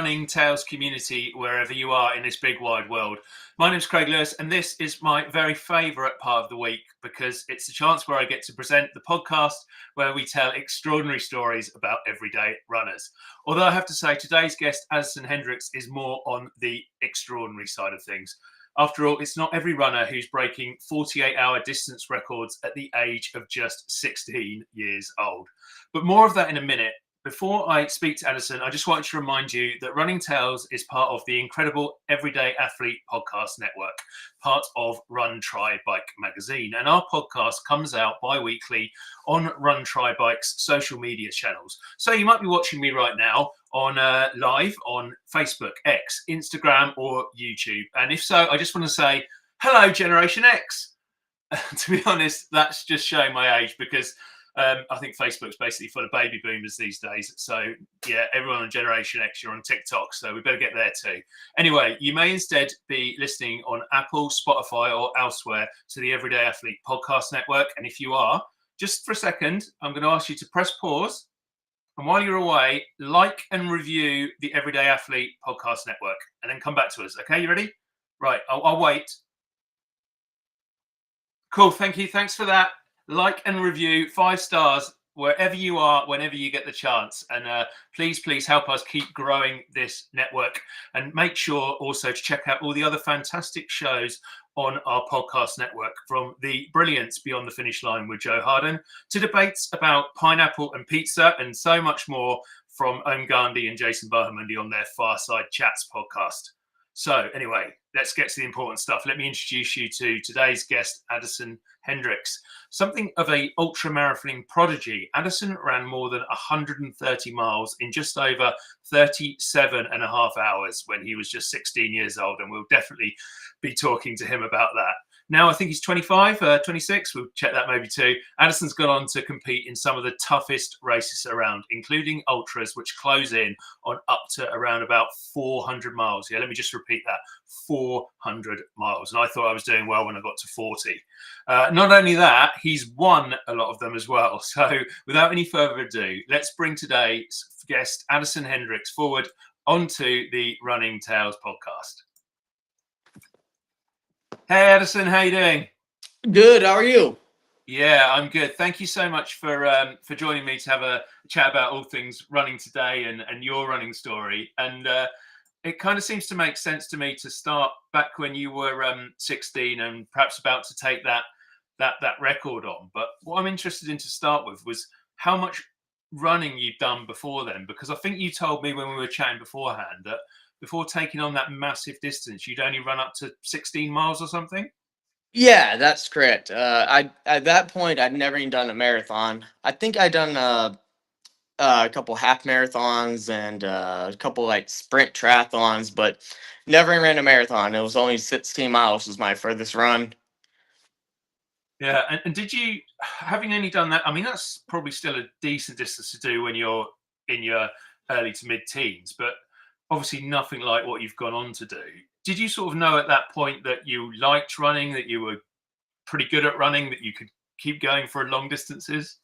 running Tales community wherever you are in this big wide world. My name's Craig Lewis, and this is my very favourite part of the week because it's a chance where I get to present the podcast where we tell extraordinary stories about everyday runners. Although I have to say, today's guest, Addison Hendricks, is more on the extraordinary side of things. After all, it's not every runner who's breaking 48-hour distance records at the age of just 16 years old. But more of that in a minute. Before I speak to Addison, I just wanted to remind you that Running Tales is part of the incredible Everyday Athlete Podcast Network, part of Run Try Bike magazine. And our podcast comes out bi-weekly on Run Try Bike's social media channels. So you might be watching me right now on live on Facebook, X, Instagram, or YouTube. And if so, I just want to say, hello, Generation X. To be honest, that's just showing my age because I think Facebook's basically full of baby boomers these days. So, yeah, everyone on Generation X, you're on TikTok, so we better get there too. Anyway, you may instead be listening on Apple, Spotify, or elsewhere to the Everyday Athlete Podcast Network. And if you are, just for a second, I'm going to ask you to press pause. And while you're away, like and review the Everyday Athlete Podcast Network and then come back to us. Okay, you ready? Right, I'll wait. Cool, thank you. Thanks for that. Like and review, 5 stars, wherever you are, whenever you get the chance. And please help us keep growing this network. And make sure also to check out all the other fantastic shows on our podcast network, from the brilliance Beyond the Finish Line with Joe Harden to debates about pineapple and pizza and so much more from Om Gandhi and Jason Bahamundi on their Fireside Chats podcast. So anyway, let's get to the important stuff. Let me introduce you to today's guest, Addison Hendricks. Something of a ultramarathoning prodigy, Addison ran more than 130 miles in just over 37 and a half hours when he was just 16 years old. And we'll definitely be talking to him about that. Now, I think he's 25, 26. We'll check that maybe too. Addison's gone on to compete in some of the toughest races around, including ultras, which close in on up to around about 400 miles. Yeah, let me just repeat that, 400 miles. And I thought I was doing well when I got to 40. Not only that, he's won a lot of them as well. So without any further ado, let's bring today's guest, Addison Hendricks, forward onto the Running Tales podcast. Hey, Addison, how you doing? Good. How are you? Yeah, I'm good. Thank you so much for joining me to have a chat about all things running today and your running story. And it kind of seems to make sense to me to start back when you were 16 and perhaps about to take that record on. But what I'm interested in to start with was how much running you'd done before then, because I think you told me when we were chatting beforehand that before taking on that massive distance, you'd only run up to 16 miles or something? Yeah, that's correct. I at that point I'd never even done a marathon. I think I'd done a couple half marathons and a couple like sprint triathlons, but never ran a marathon. It was only 16 miles was my furthest run. Yeah, and did you, having only done that, I mean, that's probably still a decent distance to do when you're in your early to mid-teens, but obviously nothing like what you've gone on to do. Did you sort of know at that point that you liked running, that you were pretty good at running, that you could keep going for long distances?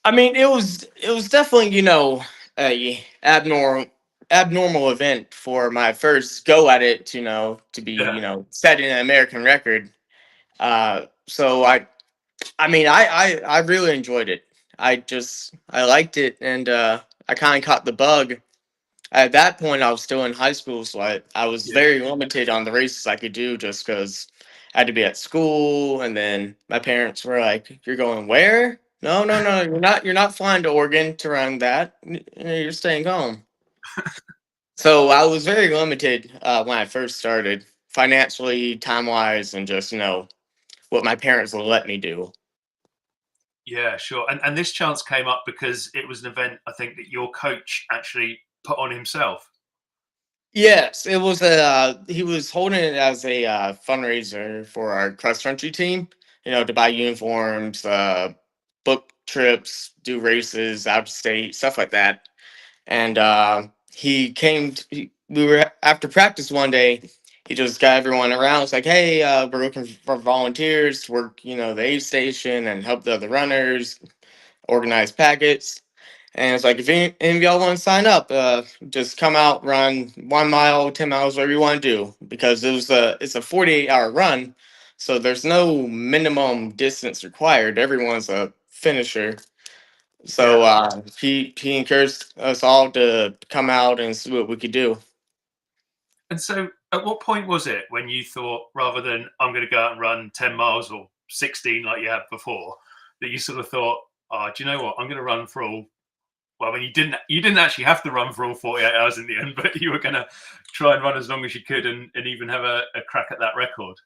I mean, it was definitely a abnormal event for my first go at it. To be Yeah, setting an American record. So I mean, I really enjoyed it. I liked it, and I kind of caught the bug. At that point, I was still in high school, so I was yeah. very limited on the races I could do just because I had to be at school, and then my parents were like, "You're going where? No, no, no, you're not flying to Oregon to run that. You're staying home." So I was very limited when I first started, financially, time wise, and just what my parents will let me do. Yeah, sure. And this chance came up because it was an event I think that your coach actually put on himself. Yes, it was he was holding it as a fundraiser for our cross country team, to buy uniforms, book trips, do races out of state, stuff like that. And he came we were after practice one day, he just got everyone around. It's like, "Hey, we're looking for volunteers to work, the aid station and help the other runners, organize packets." And it's like, if any of y'all want to sign up, just come out, run 1 mile, 10 miles, whatever you want to do, because it's a 48-hour run, so there's no minimum distance required. Everyone's a finisher. So Yeah. he encouraged us all to come out and see what we could do. And so, at what point was it when you thought, rather than I'm going to go out and run 10 miles or 16 like you had before, that you sort of thought, oh, do you know what? I'm going to run for all. Well, I mean, you didn't actually have to run for all 48 hours in the end, but you were going to try and run as long as you could and even have a crack at that record.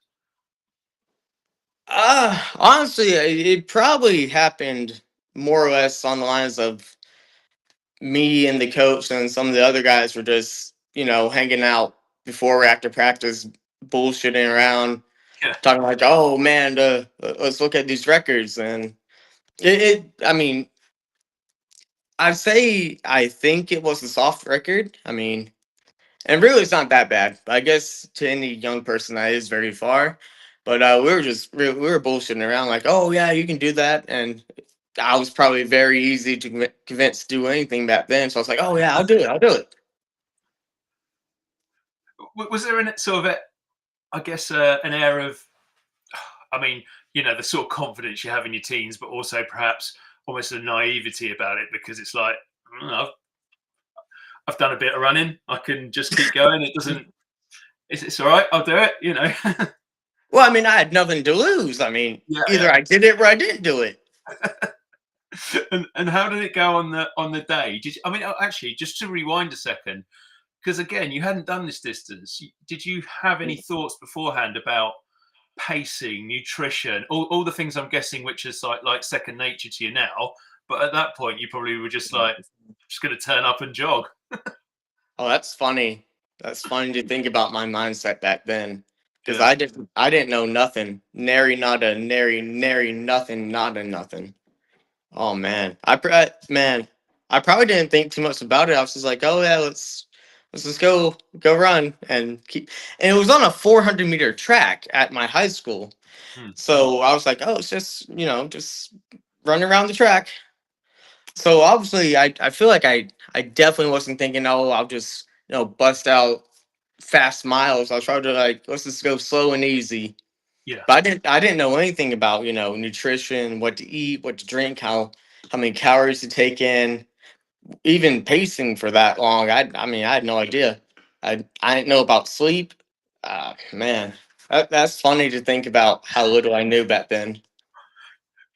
Honestly, it probably happened more or less on the lines of me and the coach and some of the other guys were just, hanging out before or after practice, bullshitting around, Yeah. talking like, "Oh man, let's look at these records." And I mean, I think it was a soft record. I mean, and really, it's not that bad. I guess to any young person, that is very far. But we were bullshitting around like, "Oh yeah, you can do that," and I was probably very easy to convince to do anything back then. So I was like, "Oh yeah, I'll do it. I'll do it." Was there an sort of, I guess, an air of, I mean, the sort of confidence you have in your teens, but also perhaps almost a naivety about it because it's like, I've done a bit of running. I can just keep going. It doesn't. It's all right. I'll do it. Well, I mean, I had nothing to lose. I mean, Yeah, either yeah. I did it or I didn't do it. And how did it go on the day? I mean, actually, just to rewind a second, because again, you hadn't done this distance. Did you have any thoughts beforehand about pacing, nutrition, all the things I'm guessing, which is like second nature to you now? But at that point, you probably were just like, just going to turn up and jog. Oh, that's funny. That's funny to think about my mindset back then, because Yeah, I didn't know nothing, nary nada, nary nothing, nada nothing. Oh man, I probably didn't think too much about it. I was just like, oh yeah, let's just go run and keep. And it was on a 400-meter track at my high school, hmm, so I was like, oh, it's just just run around the track. So obviously, I feel like I definitely wasn't thinking, oh, I'll just bust out fast miles. I was trying to like, let's just go slow and easy. yeah. But I didn't know anything about nutrition, what to eat, what to drink, how many calories to take in, even pacing for that long. I mean, I had no idea. I didn't know about sleep. Man, that's funny to think about how little I knew back then.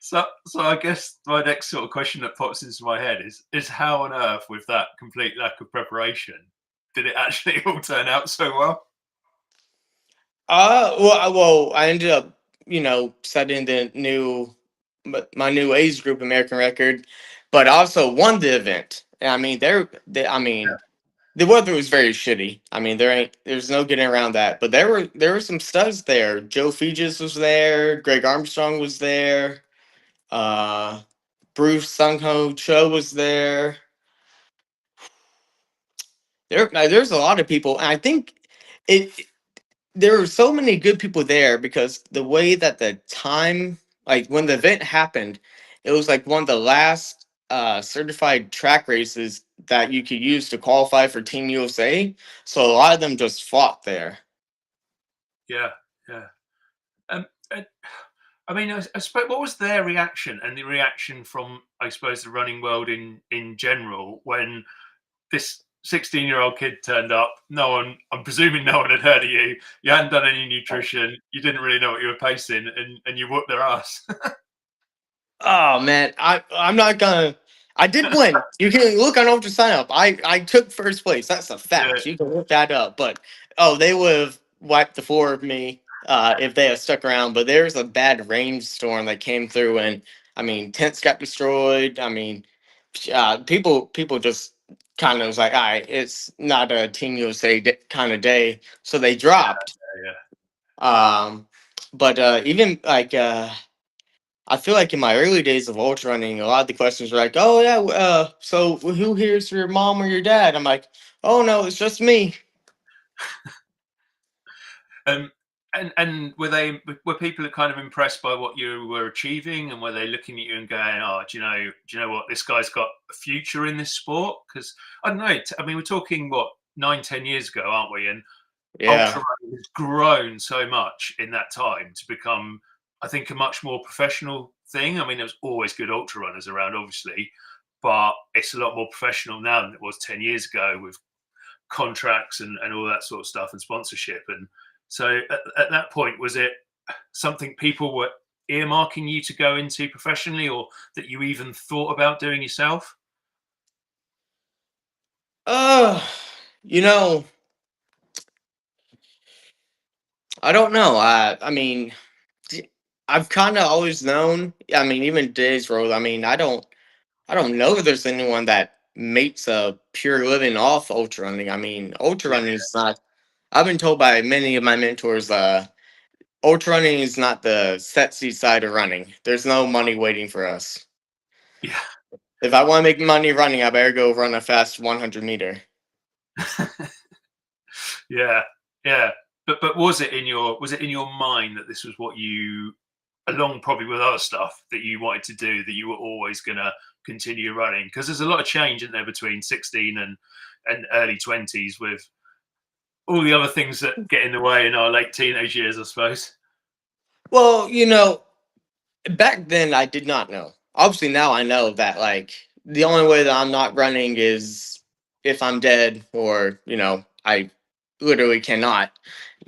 So I guess my next sort of question that pops into my head is how on earth, with that complete lack of preparation, did it actually all turn out so well? I ended up, setting my new age group American record, but I also won the event. And I mean, I mean, the weather was very shitty. I mean, there's no getting around that. But there were some studs there. Joe Fegis was there. Greg Armstrong was there. Uh, Bruce Sung Ho Cho was there. There's a lot of people, and I think it there were so many good people there because the way that the time, like when the event happened, it was like one of the last certified track races that you could use to qualify for Team USA. So a lot of them just fought there. Yeah, yeah. Um, uh, I mean, I suppose what was their reaction and the reaction from, I suppose, the running world in general when this 16-year-old kid turned up? No one, I'm presuming, no one had heard of you. You hadn't done any nutrition. You didn't really know what you were pacing, and you whooped their ass. Oh man, I'm not gonna. I did win. You can look on Ultra Sign Up. I took first place. That's a Yeah, fact. You can look that up. But they would have wiped the floor of me if they had stuck around. But there was a bad rainstorm that came through, and I mean tents got destroyed. I mean, people just kind of was like, all right, it's not a Team USA kind of day, so they dropped. yeah. Um, but even like. I feel like in my early days of ultra running, a lot of the questions were like, "Oh yeah, so who here's your mom or your dad?" I'm like, "Oh no, it's just me." Um, And were people kind of impressed by what you were achieving, and were they looking at you and going, "Oh, do you know what? This guy's got a future in this sport." Because I don't know. I mean, we're talking what 9, 10 years ago, aren't we? And Yeah. ultra running has grown so much in that time to become, I think, a much more professional thing. I mean, there's always good ultra runners around, obviously, but it's a lot more professional now than it was 10 years ago with contracts and all that sort of stuff and sponsorship. And so at that point, was it something people were earmarking you to go into professionally, or that you even thought about doing yourself? Uh, you know, I don't know. I mean, I've kind of always known. I mean, even today's world. I mean, I don't know if there's anyone that makes a pure living off ultra running. I mean, ultra Yeah, running is not. I've been told by many of my mentors, ultra running is not the sexy side of running. There's no money waiting for us. yeah. If I want to make money running, I better go run a fast 100 meter. Yeah, yeah. But was it in your mind that this was what you, along probably with other stuff that you wanted to do, that you were always gonna continue running? Because there's a lot of change in there between 16 and early 20s with all the other things that get in the way in our late teenage years, I suppose. Well, back then I did not know. Obviously now I know that like the only way that I'm not running is if I'm dead or, I literally cannot.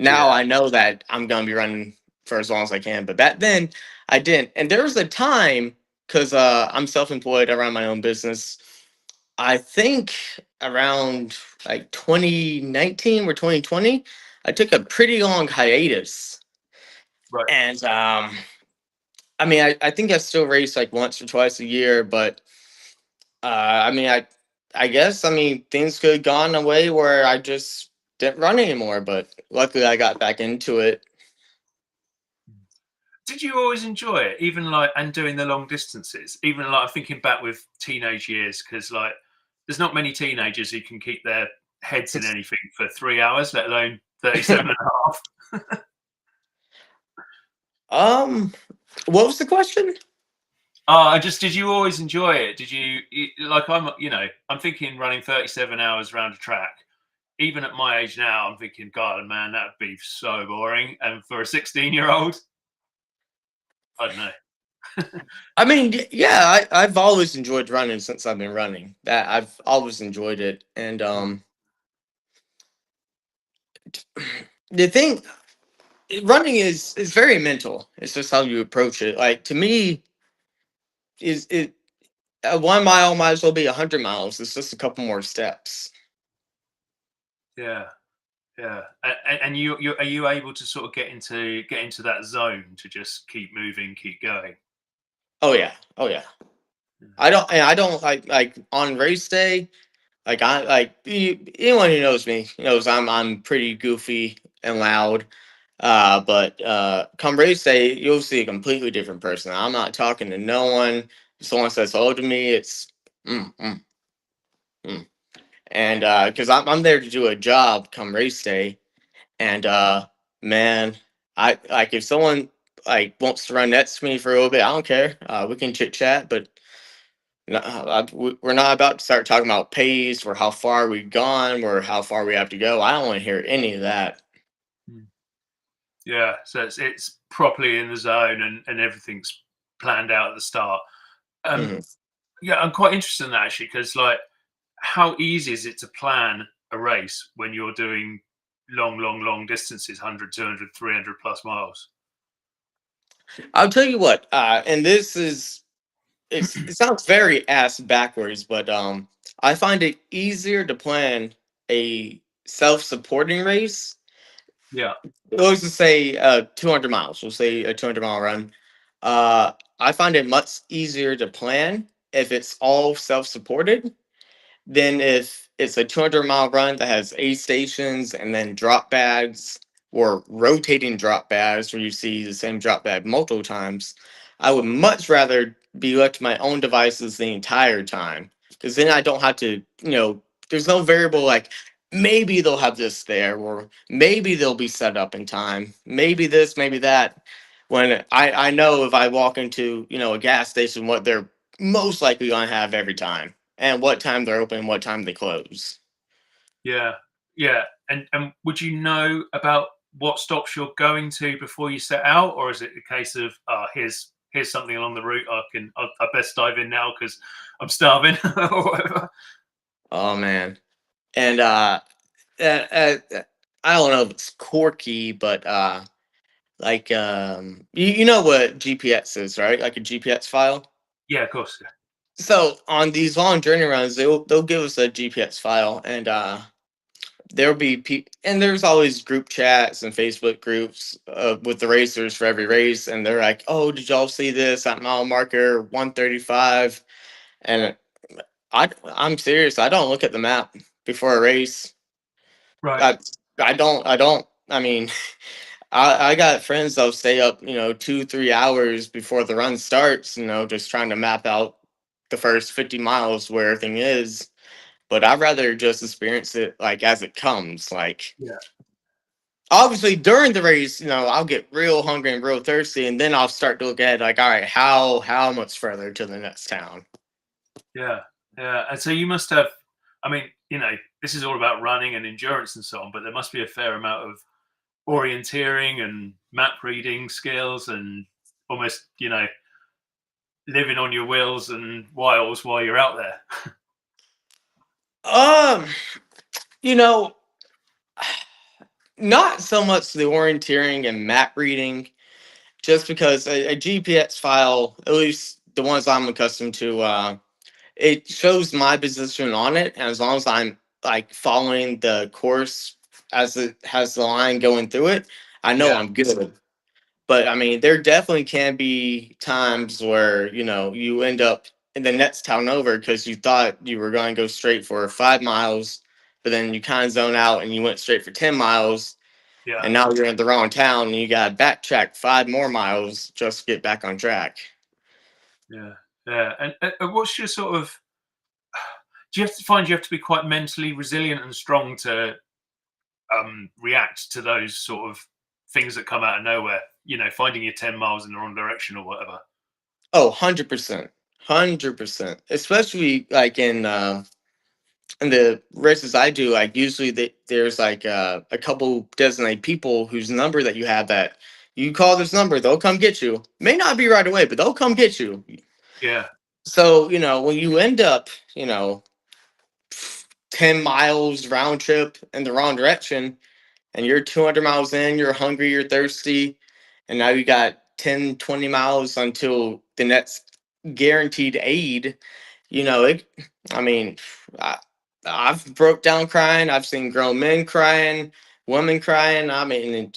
Now Yeah, I know that I'm gonna be running for as long as I can. But back then I didn't. And there was a time because I'm self-employed, I run my own business. I think around like 2019 or 2020, I took a pretty long hiatus. right. And I mean, I think I still race like once or twice a year, but I mean, I guess I mean things could have gone away where I just didn't run anymore. But luckily, I got back into it. Did you always enjoy it, even like and doing the long distances? Even like thinking back with teenage years, because like there's not many teenagers who can keep their heads in anything for 3 hours, let alone 37 and a half. um, what was the question? I just did you always enjoy it? Did like I'm thinking running 37 hours around a track. Even at my age now, I'm thinking, God, man, that'd be so boring. And for a 16-year-old, I don't know. I mean, yeah, I've always enjoyed running since I've been running. That I've always enjoyed it, and the thing, running is very mental. It's just how you approach it. Like to me, is it 1 mile might as well be 100 miles. It's just a couple more steps. Yeah, yeah. And are you able to sort of get into that zone to just keep moving, keep going? Oh yeah, oh yeah. I don't like on race day. Like I like anyone who knows me knows I'm pretty goofy and loud. But come race day, you'll see a completely different person. I'm not talking to no one. If someone says hello to me, it's mm, mm, mm. And because I'm there to do a job come race day, and man, I like if someone like wants to run next to me for a little bit, I don't care. We can chit chat, but we're not about to start talking about pace or how far we've gone or how far we have to go. I don't want to hear any of that. Mm. Yeah, so it's properly in the zone and everything's planned out at the start. Um, Mhm. yeah, I'm quite interested in that actually, because like, how easy is it to plan a race when you're doing long distances, 100, 200, 300 plus miles? I'll tell you what, and this is it sounds very ass backwards, but I find it easier to plan a self-supporting race. Yeah. Let's just say 200 miles. We'll say a 200-mile run. I find it much easier to plan if it's all self-supported than if it's a 200-mile run that has aid stations and then drop bags or rotating drop bags where you see the same drop bag multiple times. I would much rather be left to my own devices the entire time because then I don't have to, there's no variable like maybe they'll have this there, or maybe they'll be set up in time. Maybe this, maybe that. When I know if I walk into, a gas station, what they're most likely going to have every time, and what time they're open, what time they close. Yeah, yeah. And would you know about what stops you're going to before you set out, or is it a case of here's something along the route I best dive in now because I'm starving or whatever? Oh man, and uh, uh, I don't know if it's quirky, but like you know what GPS is, right? Like a GPS file. Yeah, of course. Yeah. So on these long journey runs, they'll give us a GPS file, and there'll be and there's always group chats and Facebook groups with the racers for every race, and they're like, "Oh, did y'all see this at mile marker 135?" And I'm serious. I don't look at the map before a race. Right. I I don't. I mean, I got friends that'll stay up, 2-3 hours before the run starts, just trying to map out the first 50 miles where everything is. But I'd rather just experience it like as it comes. Like Yeah. obviously during the race, I'll get real hungry and real thirsty, and then I'll start to look ahead like, all right, how much further to the next town? Yeah. Yeah. And so you must have. I mean, this is all about running and endurance and so on, but there must be a fair amount of orienteering and map reading skills and almost, living on your wheels and wiles while you're out there. Um, you know, not so much the orienteering and map reading, just because a GPS file, at least the ones I'm accustomed to, it shows my position on it, and as long as I'm like following the course as it has the line going through it, I know Yeah. I'm good. But I mean, there definitely can be times where you end up in the next town over because you thought you were going to go straight for 5 miles, but then you kind of zone out and you went straight for 10 miles, Yeah. and now you're in the wrong town and you got to backtrack 5 more miles just to get back on track. Yeah. Yeah. And what's your sort of do you have to find you have to be quite mentally resilient and strong to react to those sort of things that come out of nowhere, finding your 10 miles in the wrong direction or whatever? Oh, 100%. 100%. Especially like in the races I do, like usually there's like a couple designated people whose number that you have that you call this number, they'll come get you. May not be right away, but they'll come get you. Yeah. So, when you end up, 10 miles round trip in the wrong direction, and you're 200 miles in, you're hungry, you're thirsty, and now you got 10, 20 miles until the next guaranteed aid. It, I mean, I, I've broke down crying. I've seen grown men crying, women crying. I mean,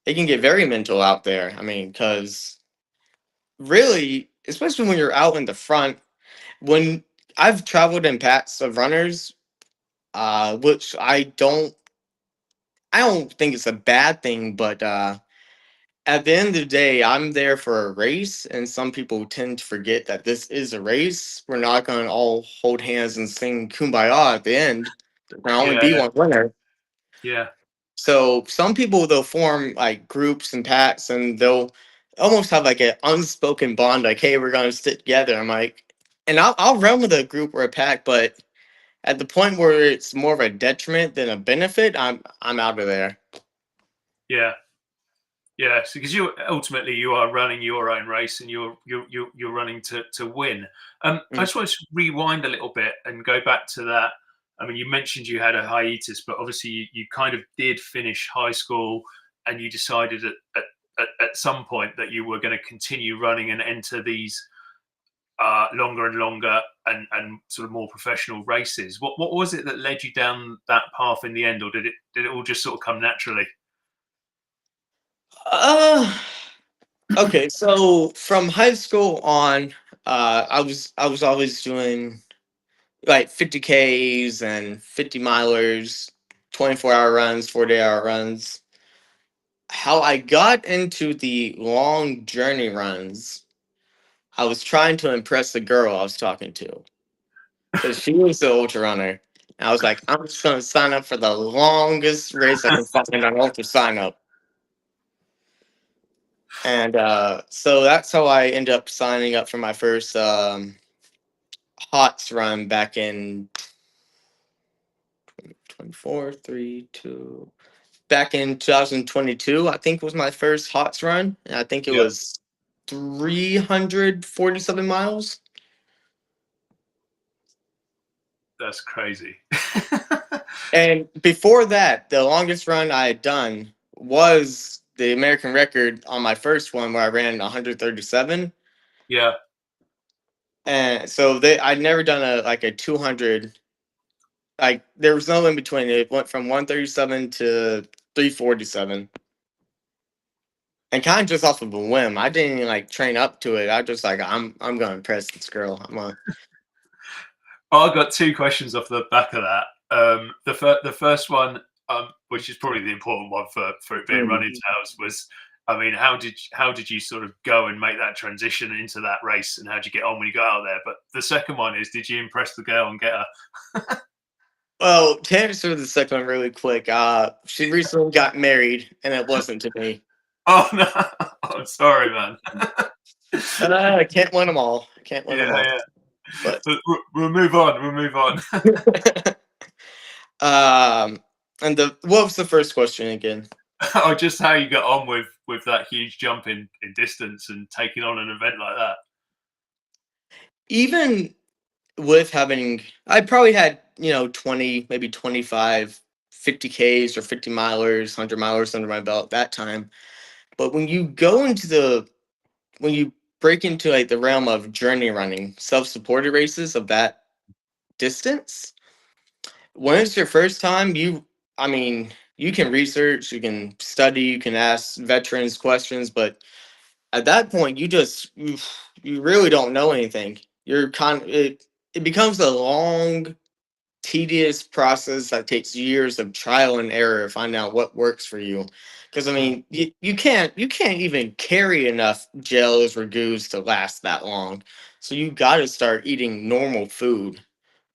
it can get very mental out there. I mean, because really, especially when you're out in the front, when I've traveled in packs of runners, which I don't think it's a bad thing, but at the end of the day, I'm there for a race, and some people tend to forget that this is a race. We're not going to all hold hands and sing "Kumbaya" at the end. There can only Yeah. be Yeah. one winner. Yeah. So some people they'll form like groups and packs, and they'll almost have like an unspoken bond, like, "Hey, we're going to stick together." I'm like, and I'll run with a group or a pack, but at the point where it's more of a detriment than a benefit, I'm out of there. Yeah. Yeah, because you are running your own race and you're running to win. I Mm. just want to rewind a little bit and go back to that. I mean, you mentioned you had a hiatus, but obviously you kind of did finish high school, and you decided at some point that you were going to continue running and enter these longer and longer and sort of more professional races. What was it that led you down that path in the end, or did it all just sort of come naturally? Uh, okay, so from high school on, I was always doing like 50Ks and 50 milers, 24-hour runs, 40-hour runs. How I got into the long journey runs, I was trying to impress the girl I was talking to because she was the ultra runner. And I was like, I'm just going to sign up for the longest race I can find on Ultra Sign Up. And so that's how I ended up signing up for my first HOTS run back in 24, 3, 2. Back in 2022, I think was my first HOTS run. And I think it Yeah, was 347 miles. that's crazy. And before that, the longest run I had done was the American record on my first one where I ran 137. Yeah, And so I'd never done a 200. Like there was no in between. It went from 137 to 347. And kind of just off of a whim. I didn't even like train up to it. I just like I'm gonna impress this girl. I got two questions off the back of that. The first one, which is probably the important one for it being running tales, was, I mean, how did you sort of go and make that transition into that race, and how did you get on when you got out there? But the second one is, did you impress the girl and get her? Well, to answer the second one really quick, she recently got married and it wasn't to me. Oh no, I'm sorry, man. I can't win them all. Can't win them Yeah, all. yeah. But We'll move on. We'll move on. um, and what was the first question again? Oh, just how you got on with that huge jump in distance and taking on an event like that. Even with having, I probably had 20, maybe 25, 50 Ks or 50 milers, 100 milers under my belt that time. But when you break into like the realm of journey running, self-supported races of that distance, when it's your first time, I mean, you can research, you can study, you can ask veterans questions, but at that point, you really don't know anything. It becomes a long, tedious process that takes years of trial and error to find out what works for you. Because I mean, you can't even carry enough gels or goos to last that long. So you got to start eating normal food,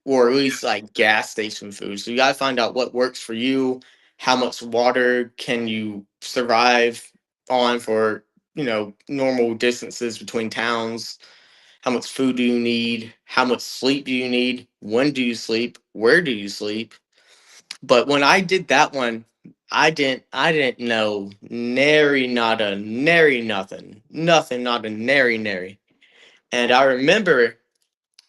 or at least like gas station food. So you got to find out what works for you. How much water can you survive on for normal distances between towns? How much food do you need? How much sleep do you need? When do you sleep? Where do you sleep? But when I did that one, I didn't know nary nada nary nothing. Nothing, not a nary nary. And I remember,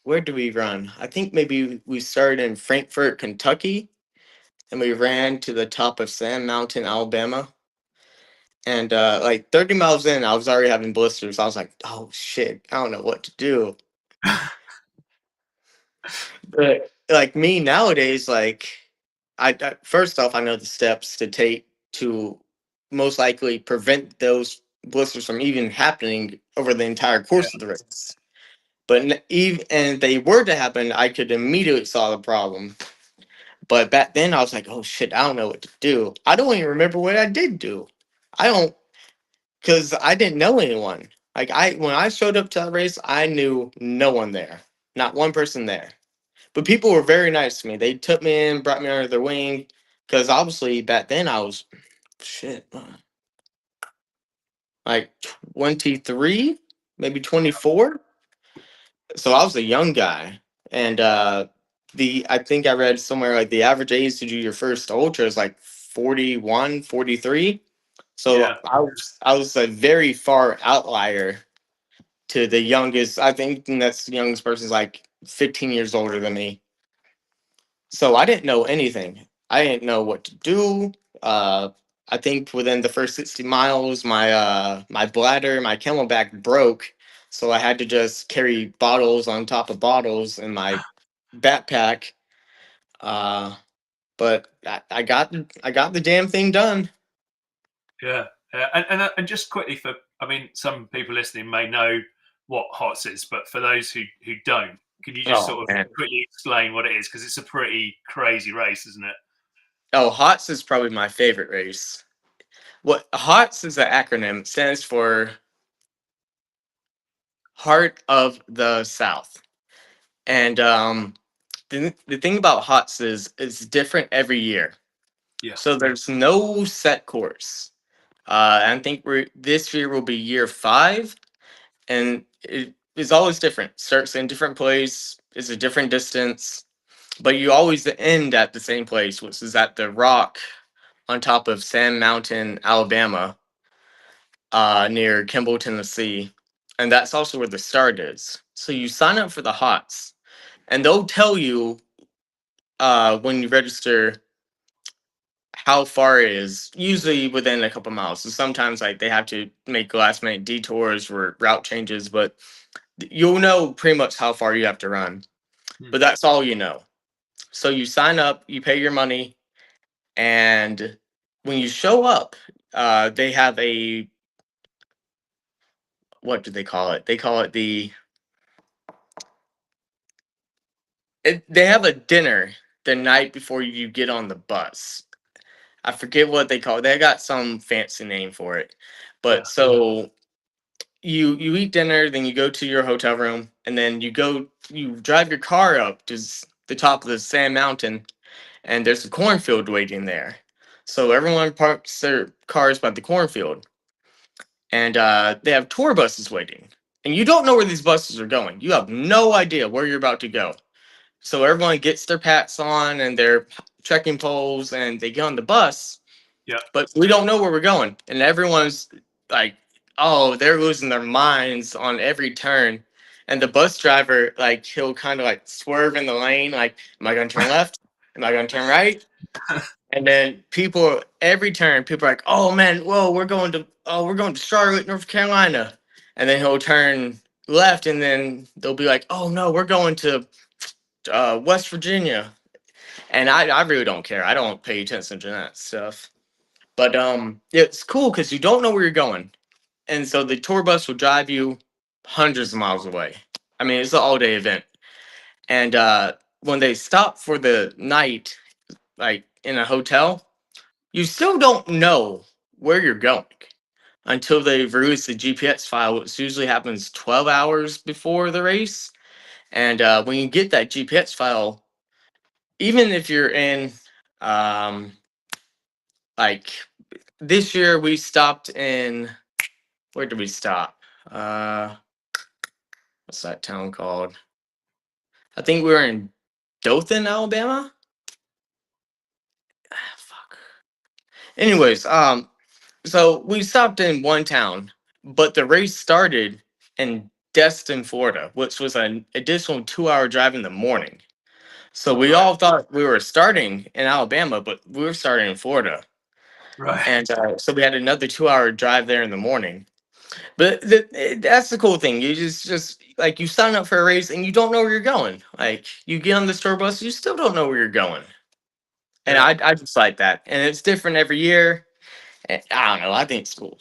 where do we run? I think maybe we started in Frankfort, Kentucky, and we ran to the top of Sand Mountain, Alabama. And like 30 miles in, I was already having blisters. I was like, oh shit, I don't know what to do. But like me nowadays, like first off, I know the steps to take to most likely prevent those blisters from even happening over the entire course of the race. But even and if they were to happen, I could immediately solve the problem. But back then, I was like, "Oh shit, I don't know what to do. I don't even remember what I did do. I don't, because I didn't know anyone. Like when I showed up to that race, I knew no one there, not one person there. But people were very nice to me. They took me in, brought me under their wing, because obviously back then I was shit, like 23, maybe 24. So I was a young guy, and the I think I read somewhere like the average age to do your first ultra is like 41, 43. So Yeah, I was a very far outlier to the youngest. I think that's the youngest person's like 15 years older than me. So I didn't know anything. I didn't know what to do. Uh, I think within the first 60 miles, my bladder, my camelback broke, so I had to just carry bottles on top of bottles in my backpack. Uh, but I got the damn thing done. yeah, yeah. And just quickly for, I mean, some people listening may know what HOTS is, but for those who don't, can you just Oh sort of man. quickly explain what it is? Because it's a pretty crazy race, isn't it? Oh, HOTS is probably my favorite race. What HOTS is an acronym. It stands for Heart of the South. And the thing about HOTS is it's different every year. Yeah. So there's no set course. I think this year will be year 5, and it is always different. Starts in a different place, it's a different distance, but you always end at the same place, which is at the rock on top of Sand Mountain, Alabama, near Kimball, Tennessee. And that's also where the start is. So you sign up for the HOTS, and they'll tell you when you register how far it is, usually within a couple miles. So sometimes like they have to make last minute detours or route changes, but you'll know pretty much how far you have to run. Hmm. But that's all you know. So you sign up, you pay your money, and when you show up, they have a, what do they call it? They call it they have a dinner the night before you get on the bus. I forget what they call it. They got some fancy name for it. Yeah. But so you eat dinner, then you go to your hotel room, and then you drive your car up to the top of the Sand Mountain, and there's a cornfield waiting there. So everyone parks their cars by the cornfield, and they have tour buses waiting. And you don't know where these buses are going. You have no idea where you're about to go. So everyone gets their pats on and their trekking poles, and they get on the bus. Yeah. But we don't know where we're going, and everyone's like, "Oh, they're losing their minds on every turn." And the bus driver, like, he'll kind of like swerve in the lane, like, "Am I going to turn left? Am I going to turn right?" And then people, every turn, people are like, "Oh man, whoa, we're going to Charlotte, North Carolina." And then he'll turn left, and then they'll be like, "Oh no, we're going to West Virginia." And I really don't care. I don't pay attention to that stuff. But it's cool because you don't know where you're going, and so the tour bus will drive you hundreds of miles away. I mean, it's an all day event, and when they stop for the night, like in a hotel, you still don't know where you're going until they release the GPS file, which usually happens 12 hours before the race. And when you get that GPS file, even if you're in, um, like this year, we stopped in, where did we stop? Uh, what's that town called? I think we were in Dothan, Alabama. Ah, fuck. Anyways, so we stopped in one town, but the race started in Destin, Florida, which was an additional 2-hour drive in the morning. So we Right. all thought we were starting in Alabama, but we were starting in Florida. Right. And so we had another 2-hour drive there in the morning. But that's the cool thing. You just like you sign up for a race and you don't know where you're going. Like you get on this tour bus, you still don't know where you're going. And Yeah. I just like that. And it's different every year. And I don't know. I think it's cool.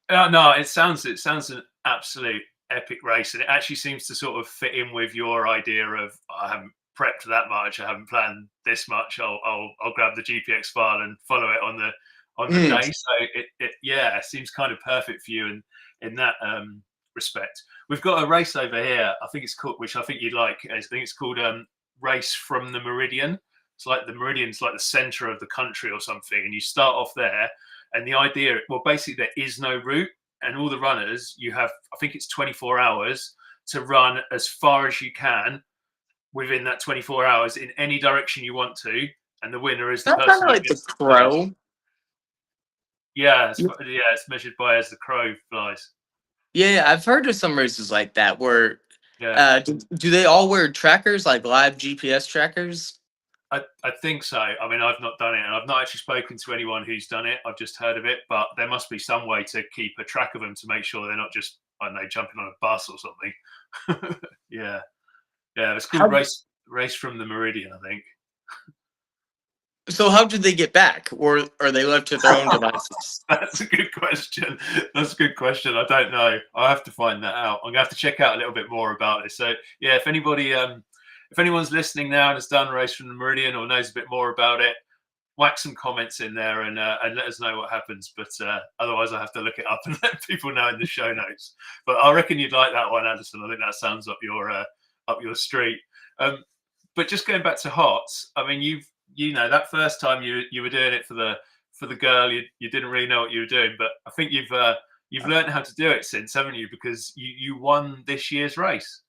No, it sounds an absolute epic race, and it actually seems to sort of fit in with your idea of I haven't prepped that much, I haven't planned this much. I'll grab the GPX file and follow it on the Mm. day. So it yeah seems kind of perfect for you in that respect. We've got a race over here. I think it's called, which I think you'd like. I think it's called Race from the Meridian. It's like the meridian's like the center of the country or something, and you start off there. And the idea, well, basically, there is no route, and all the runners, you have, I think it's 24 hours to run as far as you can within that 24 hours in any direction you want to. And the winner is the That's kind person of who like the gets the first. crow. Yeah, Yeah, it's measured by as the crow flies. yeah, I've heard of some races like that where Yeah, do they all wear trackers, like live GPS trackers? I think so. I mean, I've not done it, and I've not actually spoken to anyone who's done it. I've just heard of it, but there must be some way to keep a track of them to make sure they're not just, I don't know, jumping on a bus or something. Yeah. Yeah, it's called How Race from the Meridian, I think. so how did they get back? Or are they left to their own devices? That's a good question. That's a good question. I don't know. I'll have to find that out. I'm gonna have to check out a little bit more about it. So yeah, if anyone's listening now and has done Race from the Meridian or knows a bit more about it, whack some comments in there and let us know what happens. But otherwise, I have to look it up and let people know in the show notes. But I reckon you'd like that one, Addison. I think that sounds up your street. Um, but just going back to hots, I mean, that first time you were doing it for the girl, you didn't really know what you were doing, but I think you've learned how to do it since, haven't you? Because you won this year's race.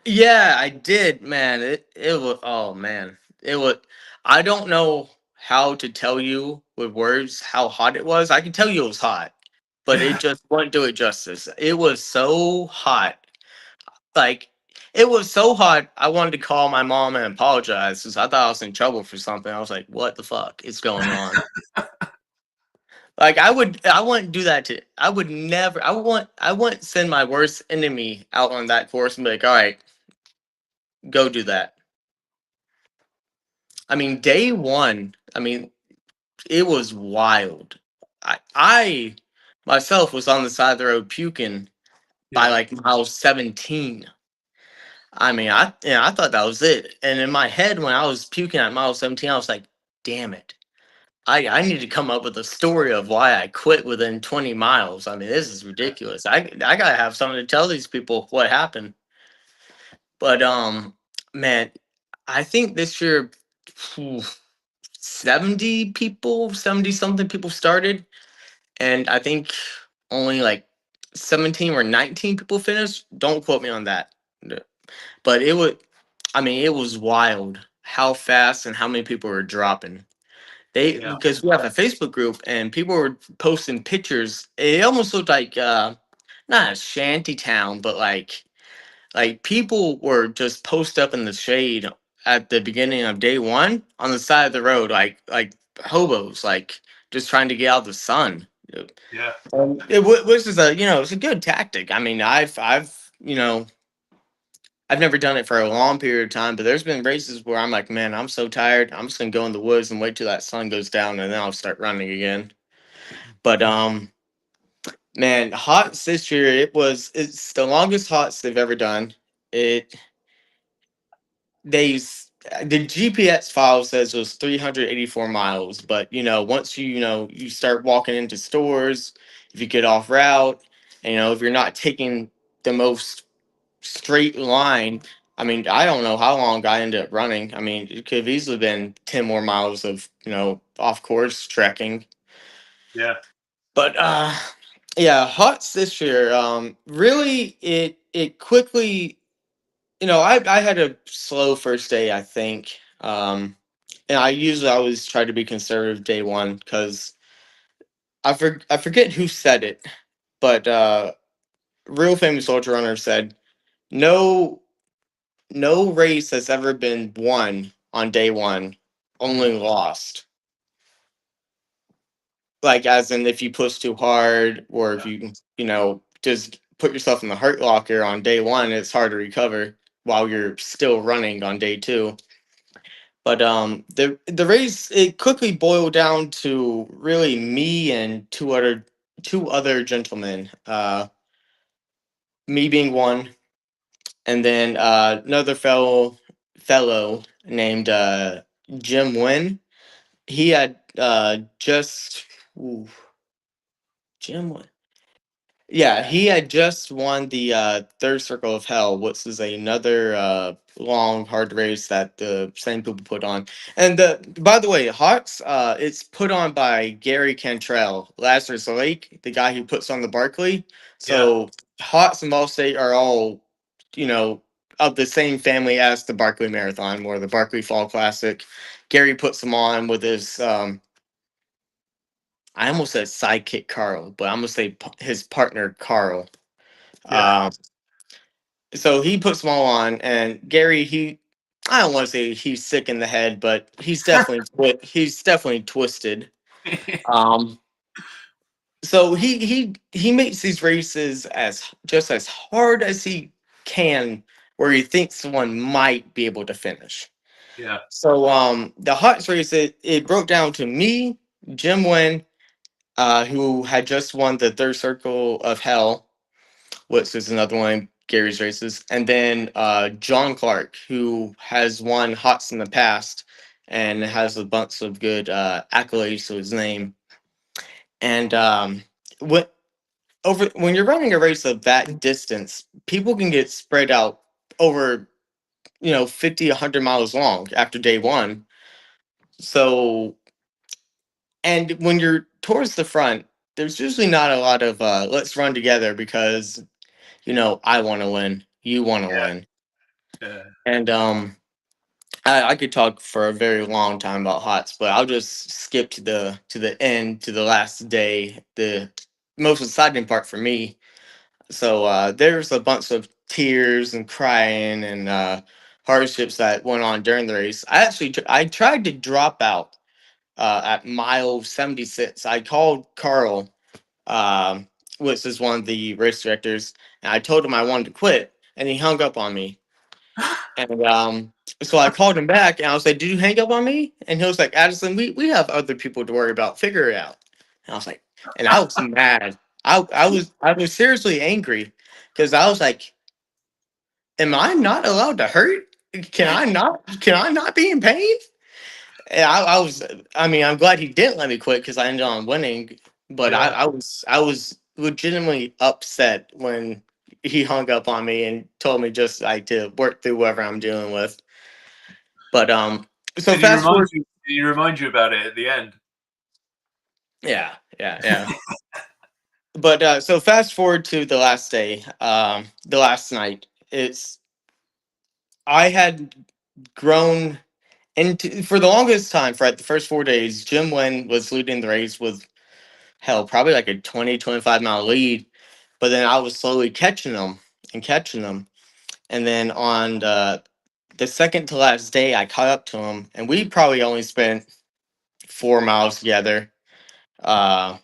Yeah, I did, man. It was, oh man. It was, I don't know how to tell you with words how hot it was. I can tell you it was hot, but it just wouldn't do it justice. It was so hot. Like, it was so hot, I wanted to call my mom and apologize because I thought I was in trouble for something. I was like, what the fuck is going on? Like, I wouldn't do that to, I would never, I wouldn't send my worst enemy out on that course and be like, all right, go do that. I mean, day one, I mean, it was wild. I myself was on the side of the road puking by Yeah, like mile 17. I mean, I thought that was it. And in my head, when I was puking at mile 17, I was like, damn it. I need to come up with a story of why I quit within 20 miles. I mean, this is ridiculous. I gotta have something to tell these people what happened. But man, I think this year, phew, 70 people, 70 something people started, and I think only like 17 or 19 people finished. Don't quote me on that. But it was, I mean, it was wild how fast and how many people were dropping. They, yeah, because we have a Facebook group and people were posting pictures. It almost looked like not a shanty town, but like people were just posted up in the shade at the beginning of day one on the side of the road, like hobos, like just trying to get out of the sun. yeah. Which is a, it's a good tactic. I mean, I've never done it for a long period of time, but there's been races where I'm like, man, I'm so tired. I'm just gonna go in the woods and wait till that sun goes down, and then I'll start running again. But man, hots this year, it's the longest hots they've ever done. It they s- the GPS file says it was 384 miles, but once you start walking into stores, if you get off route, and if you're not taking the most straight line, I mean, I don't know how long I ended up running. I mean, it could have easily been 10 more miles of off course trekking. Yeah, But yeah, hots this year, really, it quickly, I had a slow first day, I think. And I usually always try to be conservative day one because I forget who said it, but real famous ultra runner said, no no race has ever been won on day one, mm, only lost. Like, as in, if you push too hard or if yeah, you just put yourself in the hurt locker on day one, it's hard to recover while you're still running on day two. But the race, it quickly boiled down to really me and two other gentlemen. Me being one, and then another fellow named Jim Wynn. He had just ooh, Jim Wynn. Yeah, he had just won the third circle of hell, which is another long, hard race that the same people put on. And by the way, Hawks, it's put on by Gary Cantrell, Lazarus Lake, the guy who puts on the Barkley. yeah, So Hawks and Ball State are all, you know, of the same family as the Barkley Marathon or the Barkley Fall Classic. Gary puts them on with his I almost said sidekick Carl, but I'm gonna say his partner Carl. yeah. Um, so he puts them all on, and Gary, I don't want to say he's sick in the head, but he's definitely twisted. Um, so he makes these races as just as hard as he can, where he thinks someone might be able to finish. Yeah, So the Hots race, it broke down to me, Jim Wynn, who had just won the third circle of hell, which is another one of Gary's races, and then John Clark, who has won Hots in the past and has a bunch of good accolades to his name. And what over when you're running a race of that distance, people can get spread out over 50, 100 miles long after day one. So, and when you're towards the front, there's usually not a lot of let's run together because, I want to win, you want to win. Yeah. And I could talk for a very long time about HOTS, but I'll just skip to the end, to the last day, the most exciting part for me. So there's a bunch of tears and crying and hardships that went on during the race. I tried to drop out at mile 76. I called Carl, um, which is one of the race directors, and I told him I wanted to quit, and he hung up on me. And so I called him back, and I was like, "Did you hang up on me?" And he was like, "Addison, we have other people to worry about. Figure it out." And I was like, and I was mad. I was seriously angry because I was like, "Am I not allowed to hurt? Can I not be in pain?" And I was. I mean, I'm glad he didn't let me quit because I ended on winning. But I, Yeah. I was legitimately upset when he hung up on me and told me just like to work through whatever I'm dealing with. But so Did he fast remind forward. you? Did he remind you about it at the end? Yeah, yeah, yeah. But so fast forward to the last day, the last night. It's I had grown into, for the longest time, for the first 4 days, Jim Wynn was leading the race with, hell, probably like a 20, 25 mile lead. But then I was slowly catching them and catching them. And then on the second to last day, I caught up to him, and we probably only spent 4 miles together. Uh,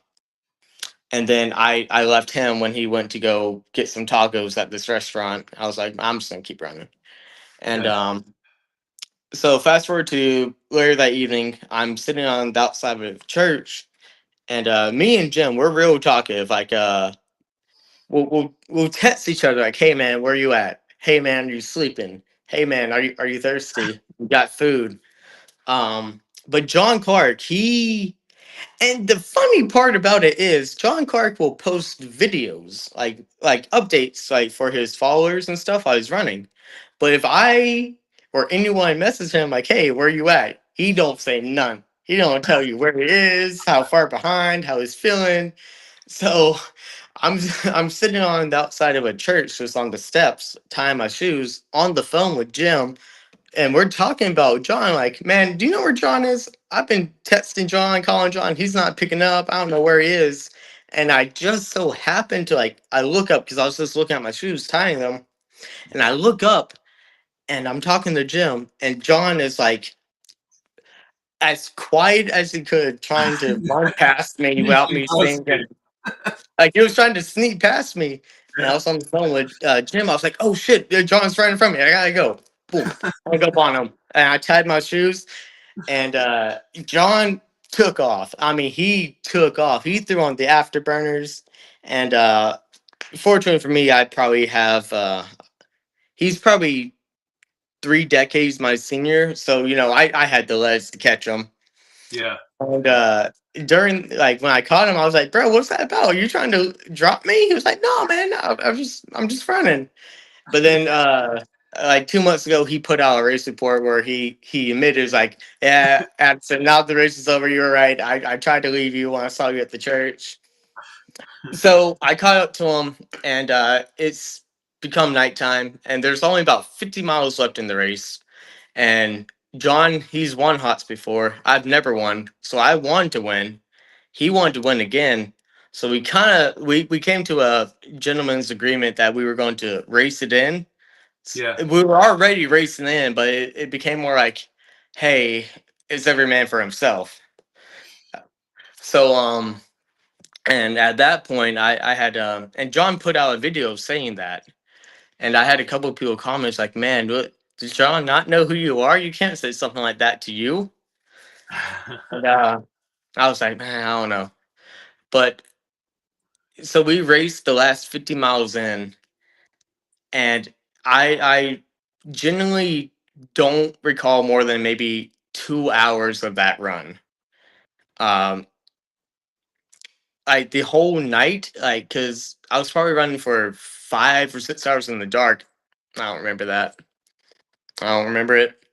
and then I left him when he went to go get some tacos at this restaurant. I was like, I'm just gonna keep running. And Yeah. so fast forward to later that evening, I'm sitting on the outside of a church, and me and Jim, we're real talkative. Like we'll text each other like, "Hey man, where you at? Hey man, are you sleeping? Hey man, are you thirsty? You got food?" But John Clark, and the funny part about it is John Clark will post videos like updates like for his followers and stuff while he's running. But if I or anyone message him like, "Hey, where you at?" He don't say none. He don't tell you where he is, how far behind, how he's feeling. So I'm I'm sitting on the outside of a church, just on the steps, tying my shoes, on the phone with Jim, and we're talking about John. Like, man, do you know where John is? I've been texting John, calling John. He's not picking up. I don't know where he is. And I just so happened to I look up because I was just looking at my shoes, tying them, and I look up and I'm talking to Jim, and John is like as quiet as he could, trying to run past me without Sneaking me past saying you. that. Like he was trying to sneak past me, and I was on the phone with Jim. I was like, "Oh shit, John's right in front of me. I gotta go." Boom, hung up on him, and I tied my shoes. And John took off. I mean, he took off. He threw on the afterburners, and fortunately for me, I probably have. He's probably 3 decades my senior, so I had the legs to catch him. Yeah. And during like when I caught him, I was like, "Bro, what's that about? Are you trying to drop me?" He was like, "No, man, no, I'm just running." But then like 2 months ago he put out a race report where he admitted, was like, "Yeah, Addison, now the race is over, you were right. I tried to leave you when I saw you at the church." So I caught up to him, and it's become nighttime, and there's only about 50 miles left in the race. And John, he's won HOTS before. I've never won, so I wanted to win. He wanted to win again. So we came to a gentleman's agreement that we were going to race it in. Yeah. We were already racing in, but it became more like, "Hey, it's every man for himself." So and at that point I had and John put out a video saying that, and I had a couple of people comments like, "Man, does John not know who you are? You can't say something like that to you." And I was like, "Man, I don't know." But so we raced the last 50 miles in, and I genuinely don't recall more than maybe 2 hours of that run. Um, like the whole night, like because I was probably running for 5 or 6 hours in the dark. I don't remember that. I don't remember it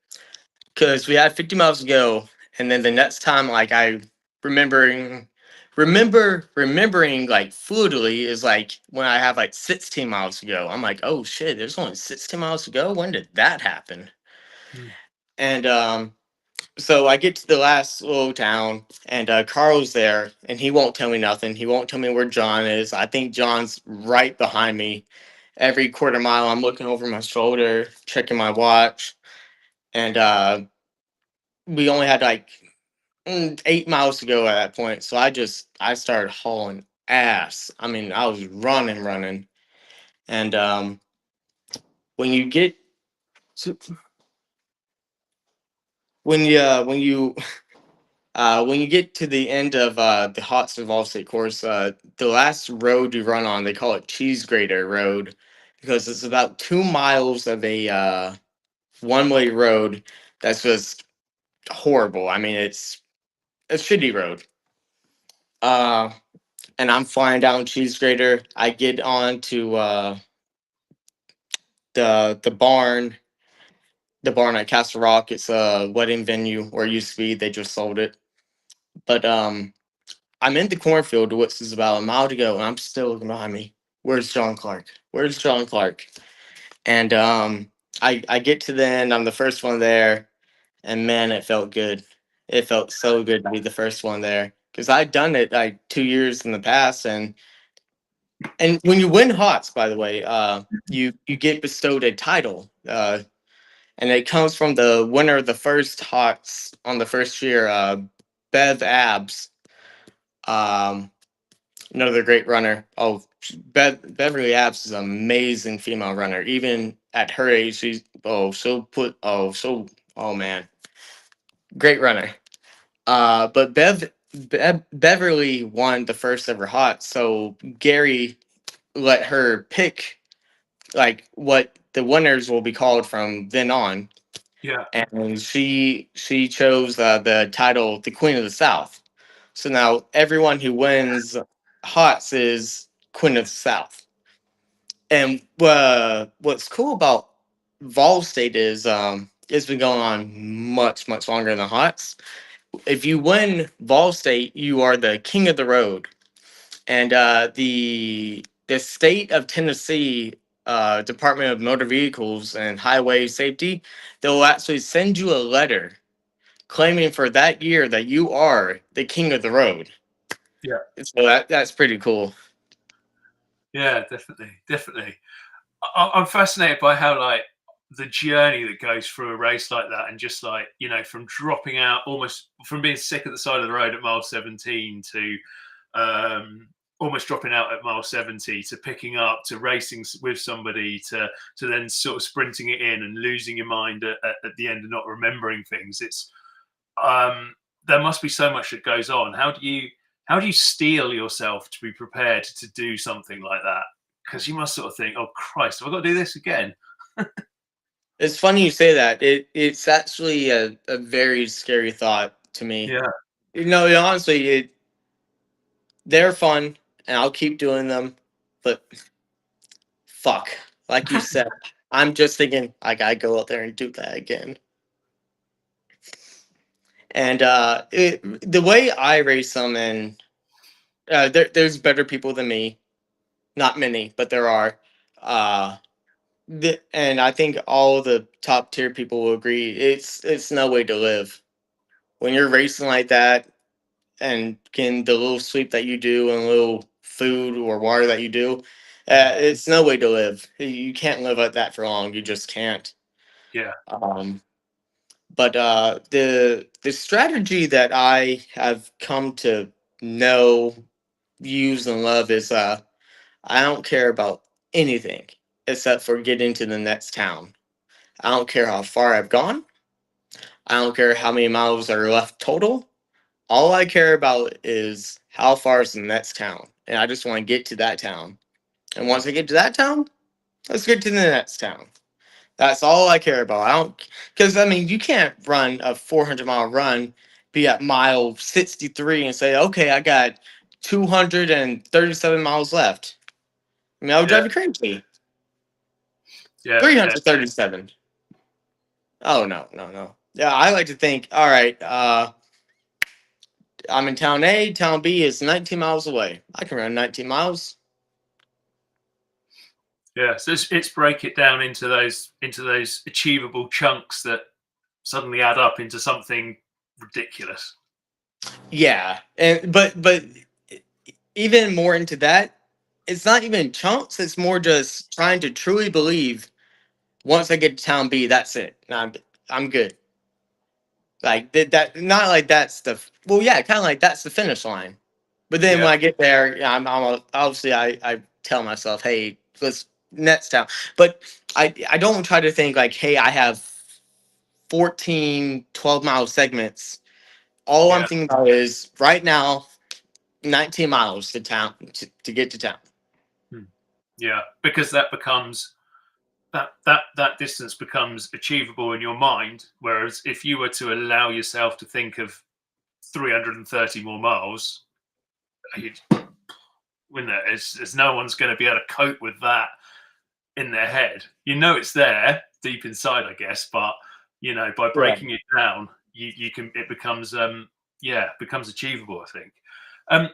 because we had 50 miles to go, and then the next time, like I remembering, remembering like fluidly is like when I have like 16 miles to go. I'm like, oh shit, there's only 16 miles to go. When did that happen? Mm. And so I get to the last little town, and Carl's there, and he won't tell me nothing. He won't tell me where John is. I think John's right behind me. Every quarter mile, I'm looking over my shoulder, checking my watch, and we only had like 8 miles to go at that point. So I started hauling ass. I mean, I was running, and when you get to, when you when you get to the end of the Hot Vol State course, the last road you run on, they call it Cheese Grater Road because it's about 2 miles of a one-way road that's just horrible. I mean, it's a shitty road. Uh, and I'm flying down Cheese Grater. I get on to the the barn at Castle Rock. It's a wedding venue where it used to be. They just sold it. But I'm in the cornfield, which is about a mile to go, and I'm still looking behind me. Where's John Clark? Where's John Clark? And I get to the end. I'm the first one there, and man, it felt good. It felt so good to be the first one there because I'd done it like 2 years in the past, and when you win HOTS, by the way, you get bestowed a title, and it comes from the winner of the first HOTS on the first year, Bev Abs. Um, Another great runner. Oh, Beverly Apps is an amazing female runner. Even at her age, she's oh man, great runner. But Beverly won the first ever hot, so Gary let her pick like what the winners will be called from then on, Yeah. and she chose the title, the Queen of the South. So now everyone who wins HOTS is Queen of the South. And what's cool about Vol State is it's been going on much longer than HOTS. If you win Vol State, you are the king of the road. And the state of Tennessee Department of Motor Vehicles and Highway Safety, they'll actually send you a letter claiming for that year that you are the king of the road. Yeah. So that's pretty cool. Yeah, definitely, definitely. I'm fascinated by how like the journey that goes through a race like that, and just like from dropping out almost from being sick at the side of the road at mile 17 to almost dropping out at mile 70 to picking up to racing with somebody to then sort of sprinting it in and losing your mind at the end and not remembering things. It's there must be so much that goes on. How do you steel yourself to be prepared to do something like that? Because you must sort of think, oh Christ, have I got to do this again? It's funny you say that. It's actually a very scary thought to me. Yeah. Honestly, they're fun, and I'll keep doing them. But fuck, like you said, I'm just thinking I gotta go out there and do that again. And the way I race them, and there's better people than me. Not many, but there are. Uh, and I think all the top tier people will agree. It's no way to live when you're racing like that, and getting the little sleep that you do and little food or water that you do. It's no way to live. You can't live like that for long. You just can't. Yeah. Um, but the strategy that I have come to know, use, and love is I don't care about anything except for getting to the next town. I don't care how far I've gone. I don't care how many miles are left total. All I care about is how far is the next town, and I just want to get to that town. And once I get to that town, let's get to the next town. That's all I care about. I don't, because I mean, you can't run a 400-mile run, be at mile 63, and say, okay, I got 237 miles left. I mean, I would Yeah. drive you crazy. Yeah. Yeah. 337. Oh no, no, no. Yeah, I like to think. All right, I'm in town A. Town B is 19 miles away. I can run 19 miles. Yeah, so it's break it down into those achievable chunks that suddenly add up into something ridiculous. Yeah, and but even more into that, it's not even chunks. It's more just trying to truly believe. Once I get to town B, that's it. I'm good. Like that, not like that's the well, yeah, kind of like that's the finish line. But then when Yeah, I get there, yeah, obviously I tell myself, hey, let's next town. But I don't try to think like, hey, I have 14 12-mile segments. All I'm yeah, thinking about is right now 19 miles to town to get to town. hmm, yeah, because that becomes that distance becomes achievable in your mind. Whereas if you were to allow yourself to think of 330 more miles, you'd, wouldn't it? It's no one's going to be able to cope with that in their head. You know it's there deep inside, I guess, but by Yeah. breaking it down, you can it becomes becomes achievable. I think. Um,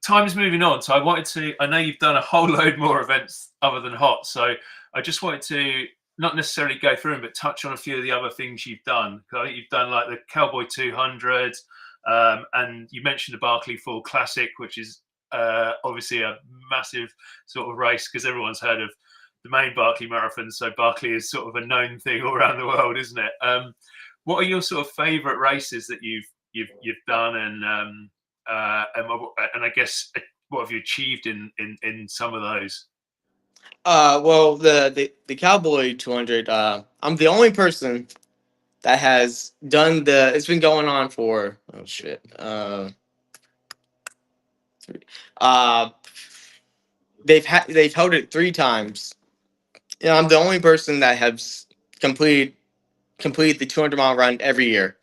Time is moving on, so I wanted to. I know you've done a whole load more events other than hot, so I just wanted to not necessarily go through them, but touch on a few of the other things you've done. I think you've done like the Cowboy 200, and you mentioned the Barkley Fall Classic, which is obviously a massive sort of race because everyone's heard of the main Barkley Marathon. So Barkley is sort of a known thing all around the world, isn't it? What are your sort of favourite races that you've done, and I guess what have you achieved in some of those? Well, the Cowboy 200. I'm the only person that has done the. It's been going on for oh shit. Three. Uh, they've held it 3 times. You know, I'm the only person that has completed completed the 200-mile run every year.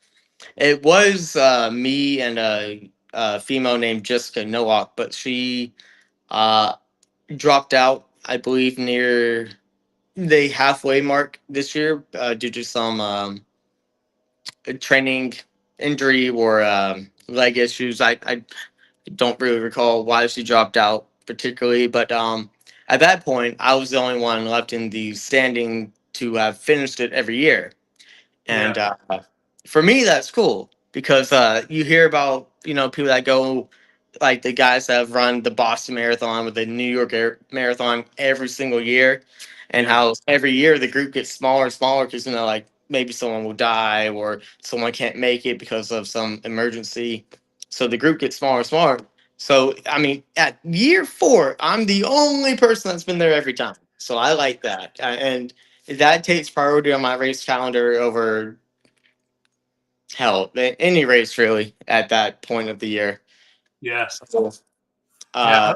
It was me and a female named Jessica Nowak, but she uh, dropped out, I believe, near the halfway mark this year due to some training injury or leg issues. I don't really recall why she dropped out particularly, but at that point, I was the only one left in the standing to have finished it every year. And Yeah, for me, that's cool because you hear about people that go like the guys that have run the Boston Marathon with the New York Marathon every single year, and yeah, how every year the group gets smaller and smaller because like maybe someone will die or someone can't make it because of some emergency, so the group gets smaller and smaller. So I mean, at year 4, I'm the only person that's been there every time. So I like that, and that takes priority on my race calendar over hell any race really at that point of the year. yeah, So, yeah.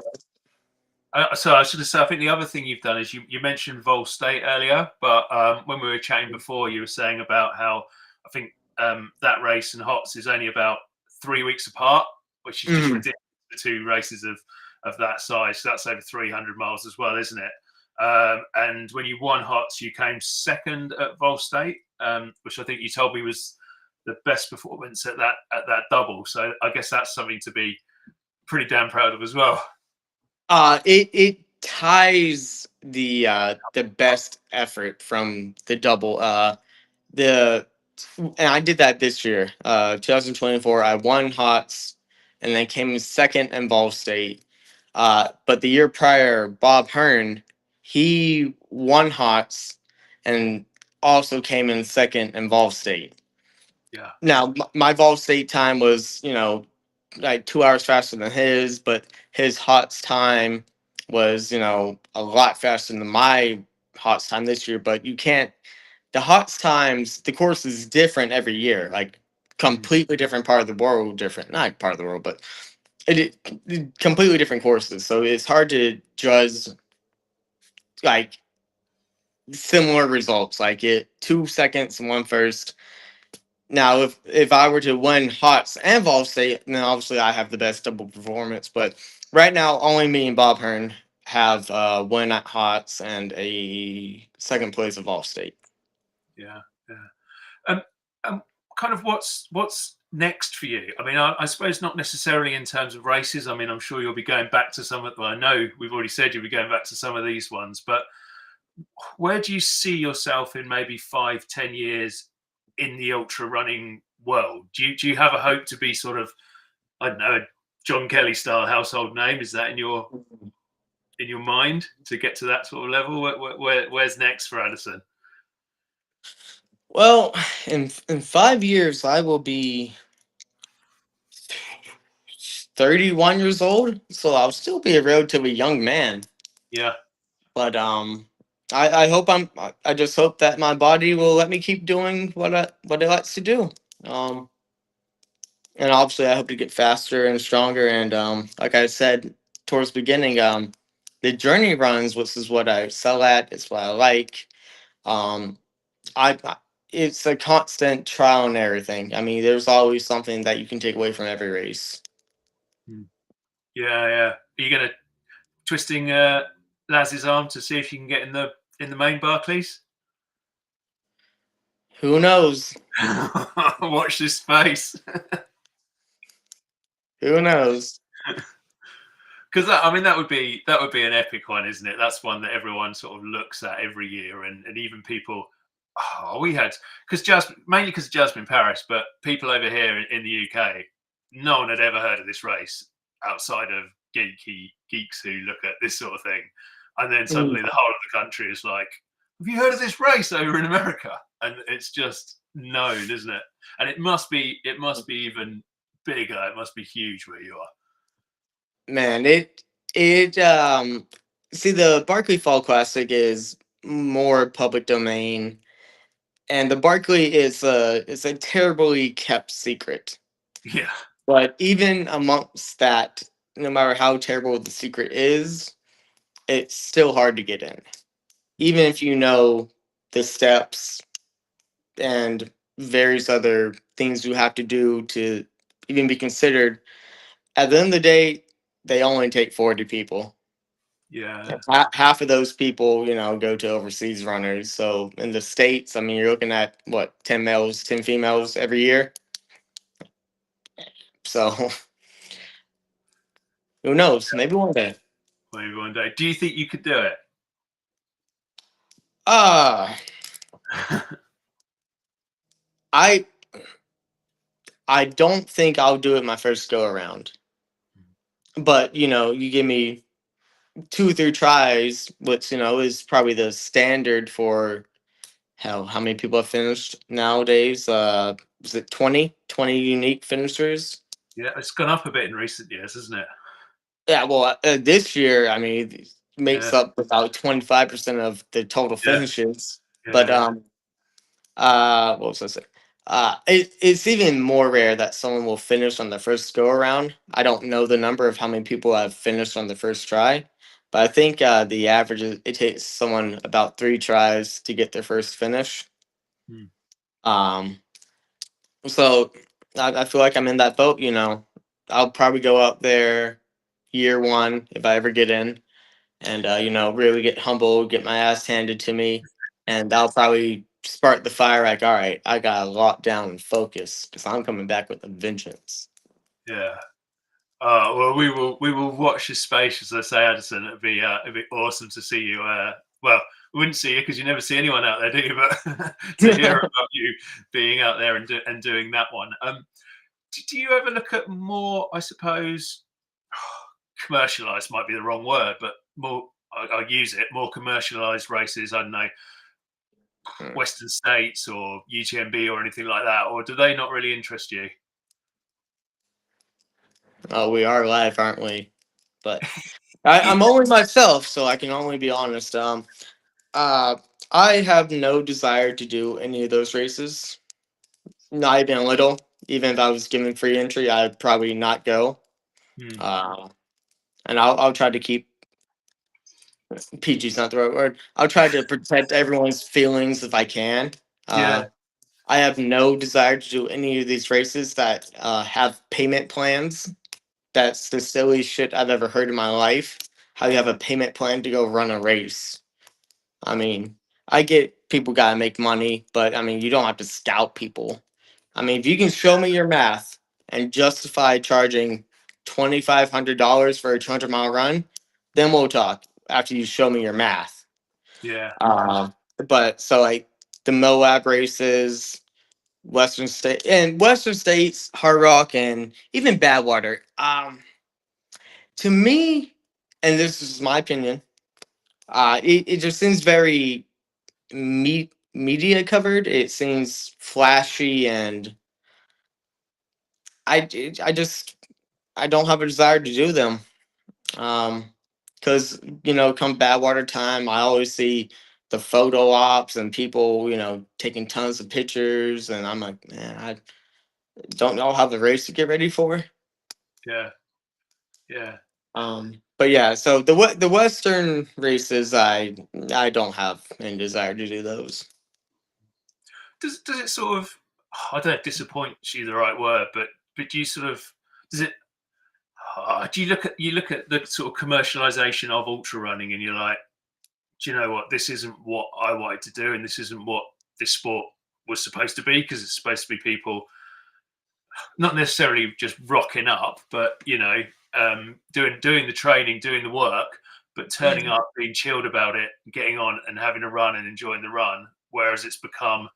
uh, So I should have said, I think the other thing you've done is you mentioned Vol State earlier, but when we were chatting before, you were saying about how I think that race and Hots is only about 3 weeks apart, which is just mhm. ridiculous for two races of that size. So that's over 300 miles as well, isn't it? And when you won Hots, you came second at Vol State, which I think you told me was the best performance at that double. So I guess that's something to be pretty damn proud of as well. It ties the best effort from the double. The and I did that this year. 2024, I won Hots, and then came in second in Ball State. But the year prior, Bob Hearn, he won Hots, and also came in second in Ball State. Yeah. Now, my Vol State time was, like 2 hours faster than his, but his HOTS time was, a lot faster than my HOTS time this year. But you can't, the HOTS times, the course is different every year, like Mhm. completely different part of the world, different, not part of the world, but completely different courses. So it's hard to judge like similar results, like 2 seconds and one first. Now, if I were to win Hots and Vol State, then obviously I have the best double performance. But right now, only me and Bob Hearn have win at Hots and a second place of Vol State. Yeah. Yeah. Um, um, kind of what's next for you? I mean, I suppose not necessarily in terms of races. I mean, I'm sure you'll be going back to some of. Well, I know we've already said you'll be going back to some of these ones, but where do you see yourself in maybe 5, 10 years in the ultra running world? Do you have a hope to be sort of, I don't know, a John Kelly style household name? Is that in your mind to get to that sort of level? Where's next for Addison? Well, in 5 years, I will be 31 years old, so I'll still be a relatively young man. Yeah, But I hope I just hope that my body will let me keep doing what it likes to do. Um, and obviously, I hope to get faster and stronger. And like I said towards the beginning, the journey runs, which is what I sell at, it's what I like. Um, I it's a constant trial and error thing. I mean, there's always something that you can take away from every race. hmm. Yeah. Are you gonna twisting Laz's arm to see if you can get in the main Barclays? Who knows? Watch this space. Who knows? Because I mean that would be an epic one, isn't it? That's one that everyone sort of looks at every year, and even people. Oh, we had because Jasmine, mainly because of Jasmine Paris, but people over here in the UK, no one had ever heard of this race outside of geeks who look at this sort of thing, and then Mm. suddenly the whole of the country is like, "Have you heard of this race over in America?" And it's just known, isn't it? And it must be even bigger. It must be huge where you are. Man, it see, the Barkley Fall Classic is more public domain, and the Barkley is a terribly kept secret. Yeah. But even amongst that, no matter how terrible the secret is, it's still hard to get in. Even if you know the steps and various other things you have to do to even be considered, at the end of the day, they only take 40 people. Yeah. Half of those people, go to overseas runners. So in the States, I mean, you're looking at what, 10 males, 10 females every year. So who knows? Maybe one day. Maybe one day. Do you think you could do it? Uh I I don't think I'll do it my first go around. But you give me 2 or 3 tries, which is probably the standard for how many people have finished nowadays. Is it 20 unique finishers? Yeah, it's gone up a bit in recent years, hasn't it? Yeah, well, this year, I mean, it makes Yeah, up about 25% of the total yeah, finishes. But yeah, what was I saying? It's even more rare that someone will finish on the first go around. I don't know the number of how many people have finished on the first try, but I think the average is it takes someone about 3 tries to get their first finish. Hmm. Um, so I feel like I'm in that boat. I'll probably go up there year one if I ever get in, and really get humbled, get my ass handed to me, and I'll probably spark the fire. Like, all right, I got to lock down and focus because I'm coming back with a vengeance. yeah. Well, we will watch this space, as I say, Addison. It'd be awesome to see you. Well, we wouldn't see you because you never see anyone out there, do you? But to hear about you being out there and doing that one. Do you ever look at more? I suppose commercialized might be the wrong word, but more. I'll use it. More commercialized races. I don't know, Mm. Western States or UTMB or anything like that, or do they not really interest you? Oh, we are live, aren't we? But I'm only myself, so I can only be honest. Uh, I have no desire to do any of those races. Not even a little. Even if I was given free entry, I'd probably not go. Hmm. Uh, and I'll try to keep PG's not the right word. I'll try to protect everyone's feelings if I can. Yeah. I have no desire to do any of these races that have payment plans. That's the silliest shit I've ever heard in my life. How you have a payment plan to go run a race. I mean, I get people got to make money, but I mean, you don't have to scout people. I mean, if you can show me your math and justify charging $2,500 for a 200-mile run, then we'll talk after you show me your math. Yeah. But so like the Moab races, Western States, Hard Rock, and even Badwater. To me, and this is my opinion, it just seems very media covered. It seems flashy, and I just I don't have a desire to do them. Because come Badwater time, I always see the photo ops and people taking tons of pictures, and I'm like, man, I don't know how the race to get ready for. Yeah. Yeah. But yeah, so the Western races, I don't have any desire to do those. Does it sort of, I don't know if disappoint you the right word, but do you sort of, does it, do you look at the sort of commercialization of ultra running and you're like, do you know what, this isn't what I wanted to do, and this isn't what this sport was supposed to be, because it's supposed to be people not necessarily just rocking up, but doing the training, doing the work, but turning up, being chilled about it, getting on and having a run and enjoying the run. Whereas it's become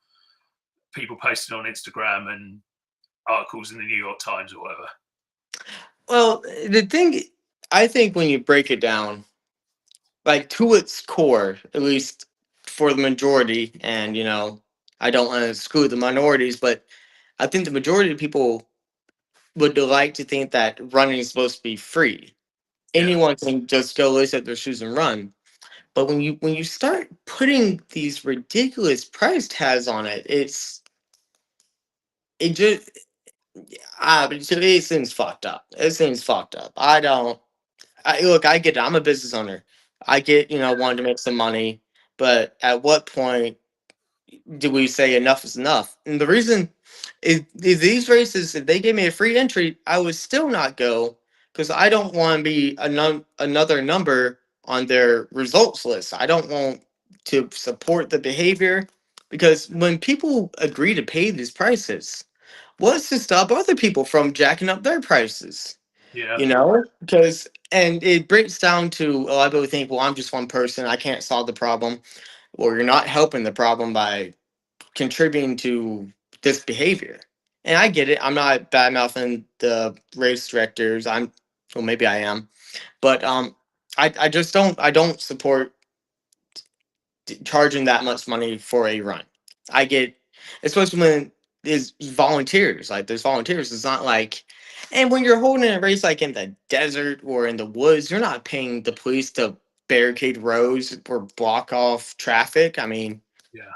people posting on Instagram and articles in the New York Times or whatever. Well, the thing, I think when you break it down, like to its core, at least for the majority, and I don't want to screw the minorities, but I think the majority of people would like to think that running is supposed to be free. Yeah. Anyone can just go lace up their shoes and run. But when you start putting these ridiculous price tags on it, it just it seems fucked up. It seems fucked up. Look, I get it. I'm a business owner. I get, wanting to make some money, but at what point do we say enough is enough? And the reason is these races, if they gave me a free entry, I would still not go because I don't want to be another number on their results list. I don't want to support the behavior, because when people agree to pay these prices, what's to stop other people from jacking up their prices? Yeah. Because and it breaks down to a lot of people think, well, I'm just one person, I can't solve the problem. Well, you're not helping the problem by contributing to this behavior. And I get it. I'm not bad mouthing the race directors. Well, maybe I am, but I just don't support charging that much money for a run. I get, especially when there's volunteers. Like there's volunteers. It's not like, and when you're holding a race like in the desert or in the woods, you're not paying the police to barricade roads or block off traffic. I mean, Yeah.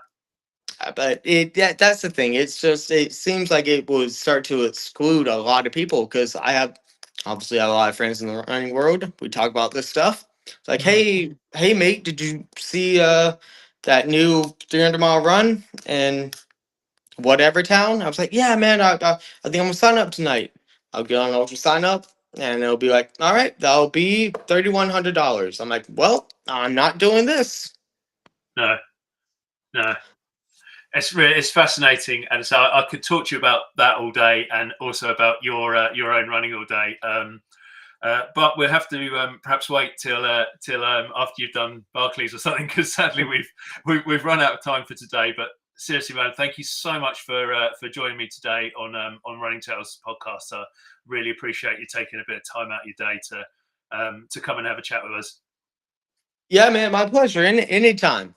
but that's the thing. It's just it seems like it would start to exclude a lot of people, because I have obviously have a lot of friends in the running world. We talk about this stuff. It's like, hey mate, did you see that new 300-mile run in whatever town? I was like, yeah, man, I think I'm gonna sign up tonight. I'll get on ultra sign up, and it'll be like, all right, that'll be $3,100. I'm like, well, I'm not doing this. No. It's fascinating, and so I could talk to you about that all day, and also about your own running all day. But we'll have to perhaps wait till after you've done Barclays or something, because sadly we've run out of time for today. But seriously, man, thank you so much for joining me today on Running Tales podcast. I really appreciate you taking a bit of time out of your day to come and have a chat with us. Yeah, man, my pleasure. Anytime.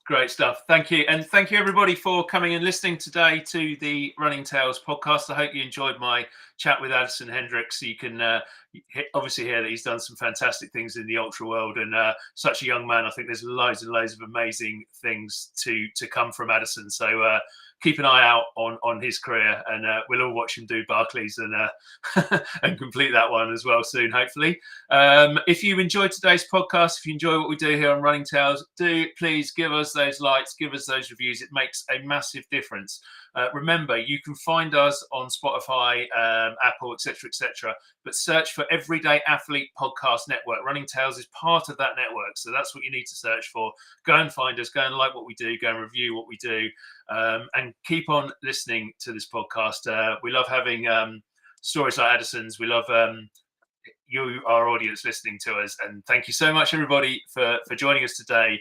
Great stuff. Thank you. And thank you, everybody, for coming and listening today to the Running Tales podcast. I hope you enjoyed my chat with Addison Hendricks. You can obviously hear that he's done some fantastic things in the ultra world, and such a young man. I think there's loads and loads of amazing things to come from Addison. So keep an eye out on his career, and we'll all watch him do Barclays and and complete that one as well soon, hopefully. If you enjoyed today's podcast, if you enjoy what we do here on Running Tales, do please give us those likes, give us those reviews. It makes a massive difference. Remember, you can find us on Spotify, Apple, etc., etc. But search for Everyday Athlete Podcast Network. Running Tales is part of that network, so that's what you need to search for. Go and find us. Go and like what we do. Go and review what we do, and keep on listening to this podcast. We love having stories like Addison's. We love you, our audience, listening to us, and thank you so much, everybody, for joining us today.